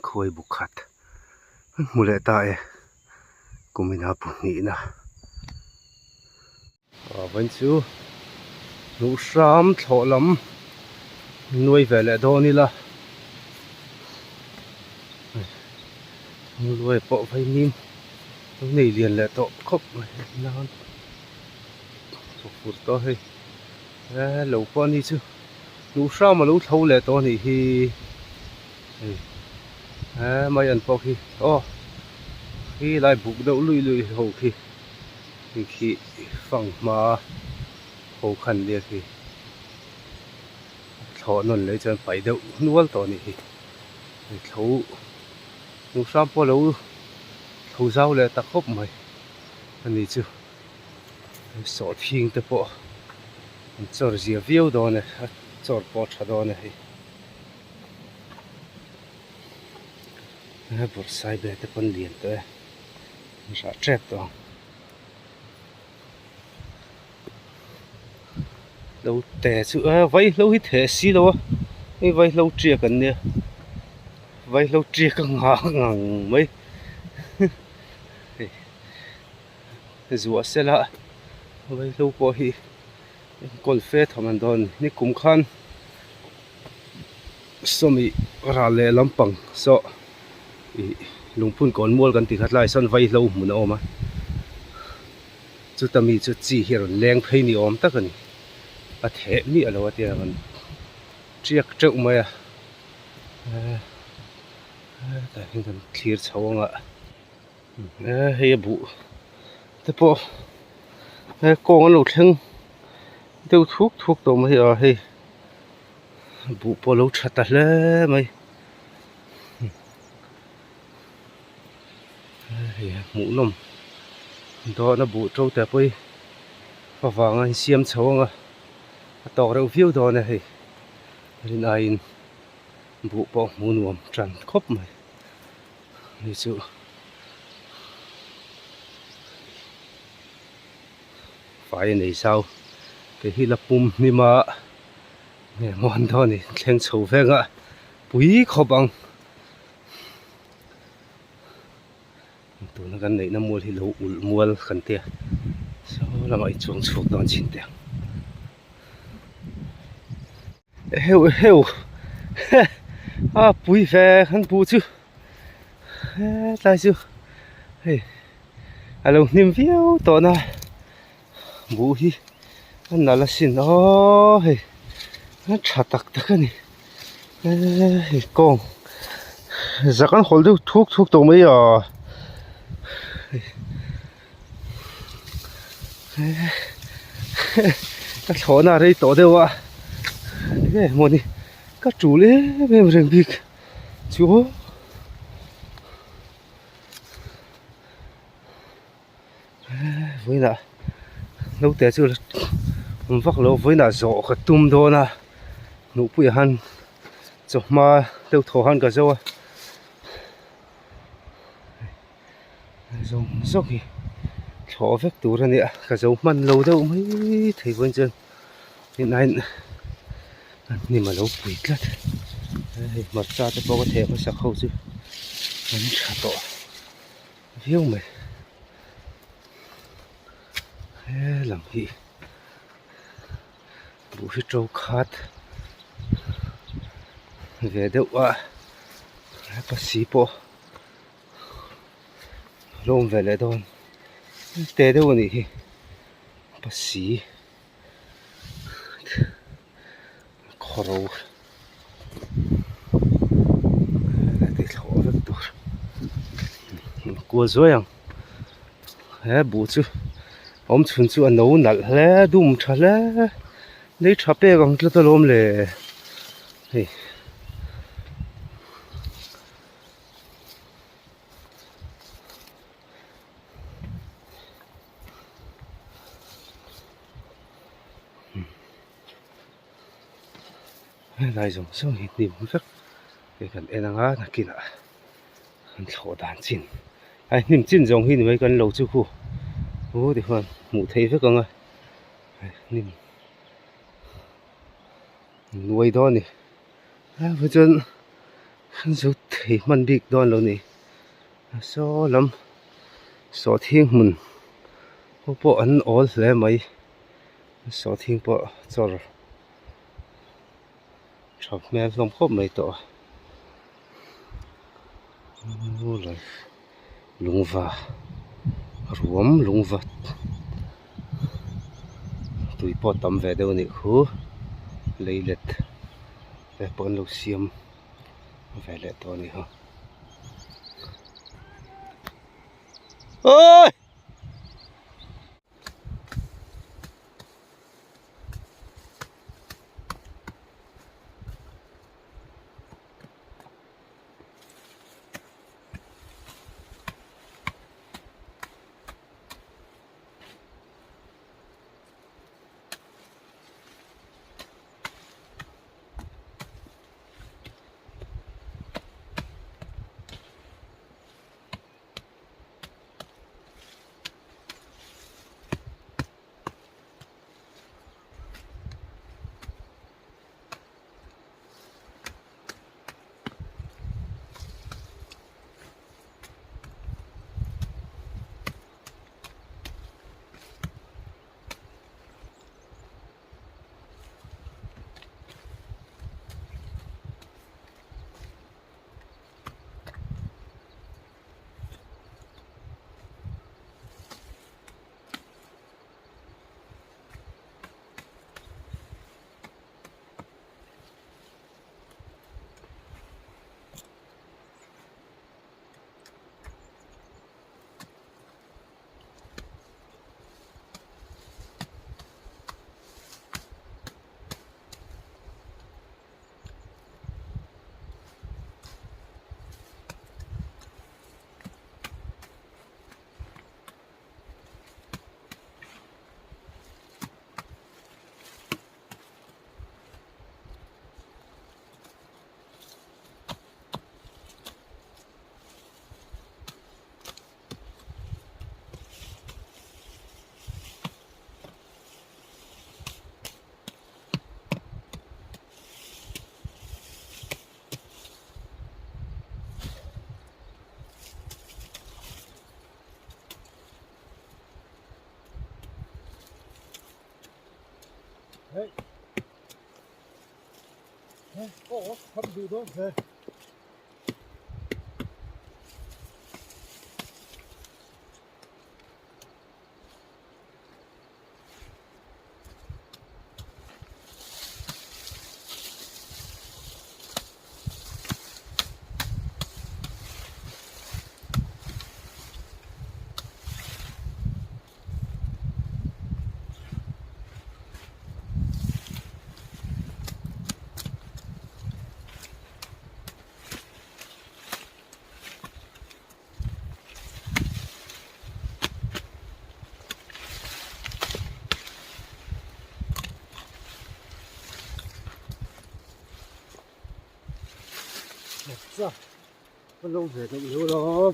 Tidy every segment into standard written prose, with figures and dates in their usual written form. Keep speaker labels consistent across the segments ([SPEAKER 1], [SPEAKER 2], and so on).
[SPEAKER 1] khoi bukhat mule ta e kumina puni na van chu nu sham tholam nuai vele doni la nu loi po vai nim nei lian le to khop nan so fur to he lo po ni chu nu sham lo thau le to ni hi mai an po hi khi lại bục đậu lùi hậu khi phẳng mà hậu khăn đi khi thọ nôn lấy chân phải đậu nuốt to này thấu nu sam po lâu thấu rau lại tắc khóc mày anh đi chứ sọ thiên tập po cho rìa viêu đó này cho po chả đó này bột sai bề tập phân liền tới ra trẹp đó lâu tè chữ vay lâu hít thể xí đâu ấy vay lâu chia cần nè vay lâu chia cần ngang mấy rùa xe lạ vay lâu có hi col phê thầm anh đòn ní cũng khăn xôm ra lệ lắm bằng so lung phun còn mua gần thì khát lại sân vay lâu muốn ôm á chú tâm ý chú chỉ hiểu leng thấy ni ôm tất cả à thế ni ở đâu thì còn chiếc trâu mày tại hình thành clear sâu ngạ hay bụ thế po con lụt lưng tiêu thuốc đồ mày hay bụ po lâu chặt tạt lẽ mày mũ nôm đó nó bụ trâu tẹp ấy và vàng anh xiêm xấu à tỏ đâu phiêu đó này nên ai bụ bỏ mũ nôm tràn khóc mày như sự phải này sao cái hi là bùm nhưng mà nghe ngon đó này khen xấu phèn ạ bùi khó bằng tụi nó gần đấy nó mua thì lâu mua khẩn tiền sau là mọi chuồng chuột đón chín tiền heo bùi về hắn bù chứ tại chứ alo niềm phiêu to na bù hi anh là xin nó nó chặt tắc tắc cái này con giờ con hồi đâu thuốc đồ mấy các thỏ nào đây tổ đâu ạ cái một đi các chủ lấy về rừng bịt chúa với là lâu té chưa vắt lâu với là giỏ cái tum đó na nụ bụi han chọc mà đâu thỏ han cả dâu dùng dốc thì thỏ vết tủ ra nè cả dấu mặn lâu đâu mới thấy vân chân hiện nay nhưng mà lâu quỷ lắm mặt ra thì có thể có sạc khâu chứ vẫn chả tỏ phiêu mày làm gì bố phía trâu khát về đâu bác sĩ po lôm về lại thôi tê đâu nhỉ bác sĩ khó rồi cái thỏ rất tốt cua rồi bố chứ ông chuẩn chú ăn nấu nặn lẽ đun chả lẽ lấy chả bê còn cho tôi lôm lệ lại dùng xong hết niềm rất cái cần em đang là kia nè thổ đàn chín ai niềm chín dùng hết mấy con lẩu chú khu ô thì hơn mù thấy với con ơi niềm nuôi đó nè với chân สุดที่มันดิกดอนแล้วนี่โซลำสอทิ้งมันพวกอันอ่อนแล้วไหมสอทิ้งพวกจอร์ชอบแม่ลมคบไม่ต่อโอ้เลยลุงว่ารวมลุงวัดตุยพอตำแวดเดี๋ยวนี้หูเลยเล็ดแต่ปนลูกเสียมแวดเล็ดตัวนี้ฮะโอ้ยเฮ้ยโอ้ทำดูด้วยเฮ้ยจ้ะมันลงเหตุไม่รู้หรอก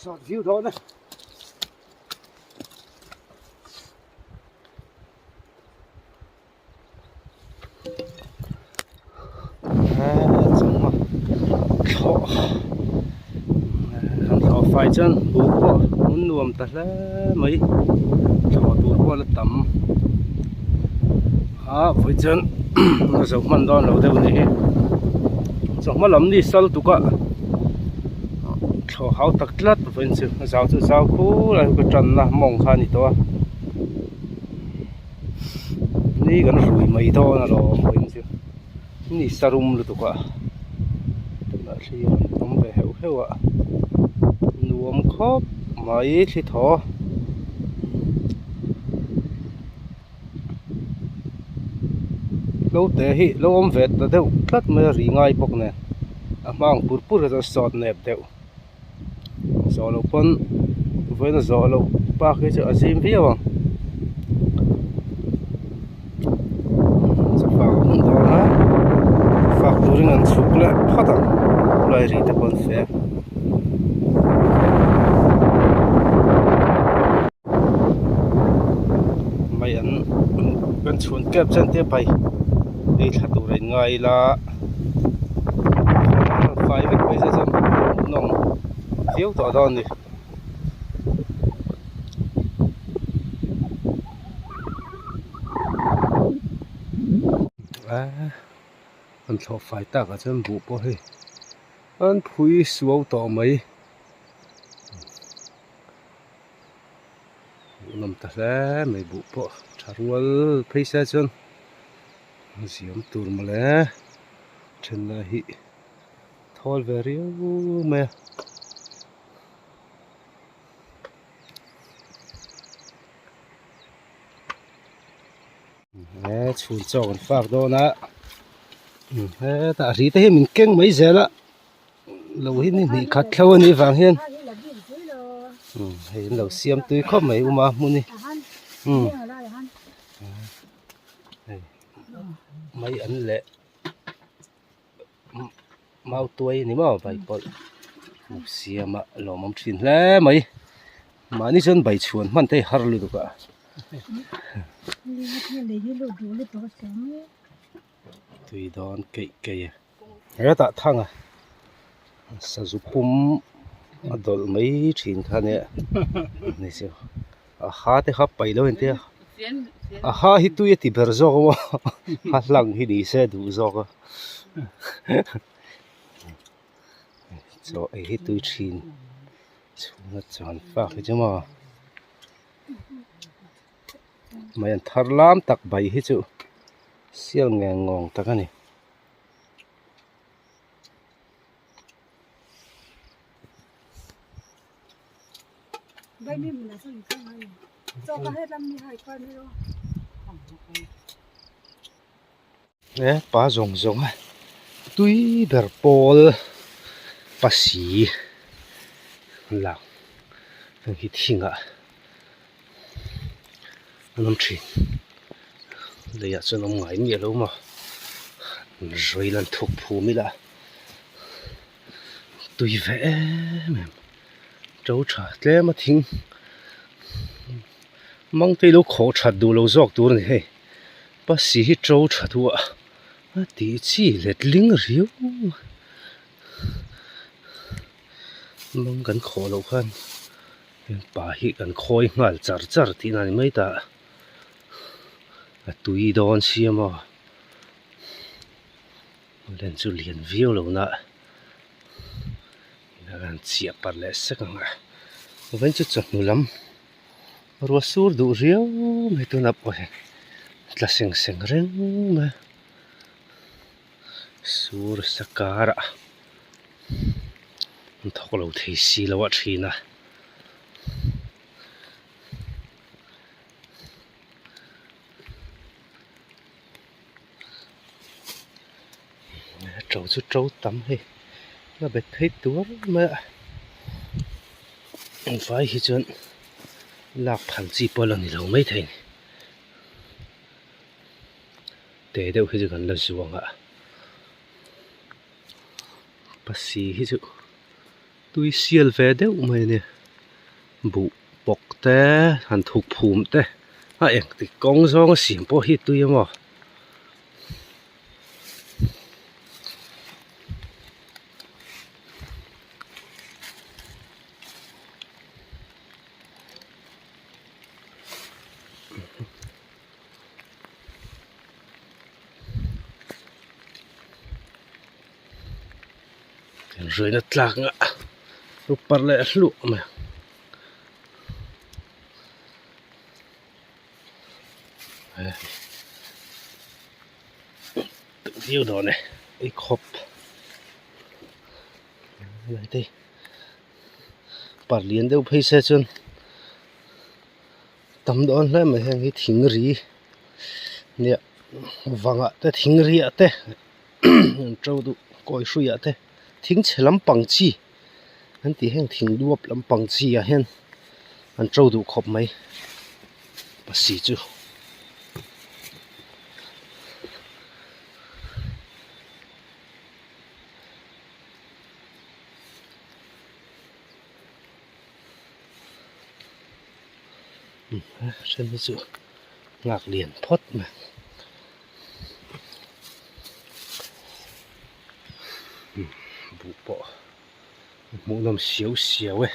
[SPEAKER 1] สอดวิวท้อนะจังมาท้อท้อไฟจันบุกบ่มุนรวมแต่ละไม่ท้อตัวบ่ละต่ำไฟจันเราจะมันดอนเราเดี๋ยวนี้จะมาลำนี่สัลตุกะเขาตักลัดเป็นสิ่งสาวคู่แล้วก็จันนะมองข้านี่ตัวนี่กันรวยไม่ท้อนะเราเป็นสิ่งนี่สรุมเลยตุกะแต่ละที่มันต้องไปเหวอ่ะรวมครบไม่ที่ท้อlâu thế hi lâu om vet ta deu tlat me ri ngai pok ne amang pur ta sot nep deu zo lo pon voi na zo lo pa ke cha azim vi awang cha fa un do na fa turing an chukle phata lai ri ta pon fe mai an kan chun kep chan te pai đi thắt tủ này ngay là phải việc bây giờ xem nòng phiếu tỏ đòn đi anh thọ phải ta cả chân bộ bỏ đi anh phui xuống tỏ mấy nằm ta ra mấy bộ bỏ chả ruột thấy xe chân siam tur male chenna hi thol veriu me chun chon fak do na ta ri te min keng mai zela lo hin ni khat thlo ni wang hian hei lo siam tui khop mai uma muni mấy ảnh lệ mau tuổi ni mà bảy bội một xia mà lò mắm chín lẽ mấy mà ni chân bảy chuồn mình thấy har luôn cả tùy đón kệ cái tạ thang à sử dụng pum đổ mấy chín thằng này này xem há thì hấp bảy đâu thế aha hi tu ti ber zo wa ha lang hi di se du zo ka so ai hi tu chin chunga chan fa hi chama mai an thar lam tak bai hi chu sial nge ngong tak ani bai mi mun na so ni ka mai cho ka hết lâm ni hai con nữa nè pa rong rong à tui ber pol pasi lang hi thinga nam thin leya chunom ngai ni lo ma roi lan thuk phu mi la tui ve mem trâu cha tle ma thing mong thấy lúc khó chặt đủ lâu giọt đủ này bác sĩ trâu chặt đủ à tí chỉ lết lính riu mong gần khó lâu hơn bà hi gần khôi ngal char tí này mấy ta tùy đòn xia mà lên chú liền view lâu nè gần chia bát lẽ sắc ngà vẫn chưa chọn đủ lắm rồi sur đủ riêu mấy tuần ấp rồi là seng reng mà sur sakara thọc lâu thấy xì lâu chi na trâu chút trâu tắm hay là bệt thấy túa mà phải hi chân lạc phản chi bao lần thì lâu mấy thành để đâu khi gần lần xuống ạ bác sĩ hi chứ tôi siêu về đâu mày nè บุปกแต่หันถูกภูมิแต่เองติกองซองเสียงพอฮิตตุยมั้งเรื่องนั้นลักอ่ะลูกปลาเล่ลูกมั้ยตึงยิ้วดอนเนี่ยไอ้ครบอะไรดิปลาเลี้ยงเดี๋ยวพี่เสียจนตำดอนแล้วมันยังให้ทิ้งรีเนี่ยวังอ่ะแต่ทิ้งรีอ่ะแต่เจ้าดูก้อยช่วยอ่ะแต่ทิ้งเฉลำปังจีอันที่แห่งทิ้งรวบลำปังจีอ่ะเห็นอันเจ้าดูครบไหมภาษีจูฉันไม่จูหลักเหรียญพดมาบุปผาหมูน้ำเสียวเสียวเว้ย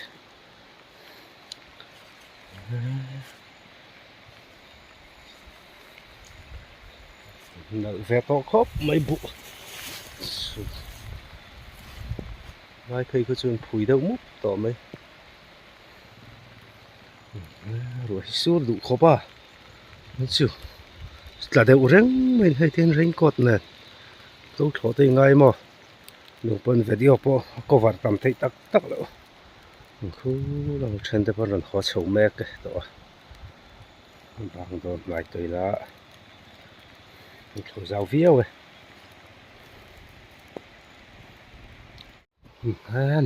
[SPEAKER 1] นักเวทครบไม่บุไม่เคยก็จนผุยเดามุกต่อไหมรวยสู้ดูครบอ่ะไม่จูแต่เดี๋ยวเร่งไม่ให้เทียนเร่งกดเนี่ยต้องถอดได้ไงมั้งดูเป็นวิดีโอพอก็วัดตามที่ตักแล้วคือเราเช่นแต่พอเราขอชมแม่กันตัวบางตัวหลายตัวละเขาเจ้าเวียวเว้ย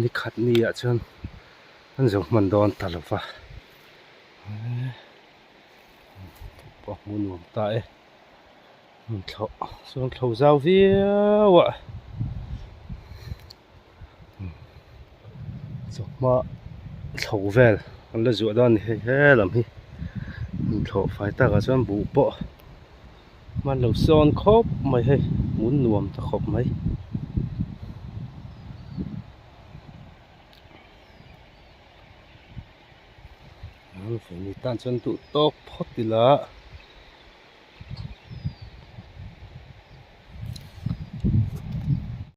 [SPEAKER 1] นี่ขัดนี่อ่ะจนมันจะมันโดนตลอดฟ้าปอกมุนหัวตายเขาส่วนเขาเจ้าเวียวอ่ะจบมาเขาเวลอันละจุดด้านนี้เฮ้ยลำนี้เขาไฟตาก็ส่วนบุปผามันเราซ้อนครบไหมเฮ้ยหมุนนวมจะครบไหมฝนนี่ตั้งจนตุตกพอดีละ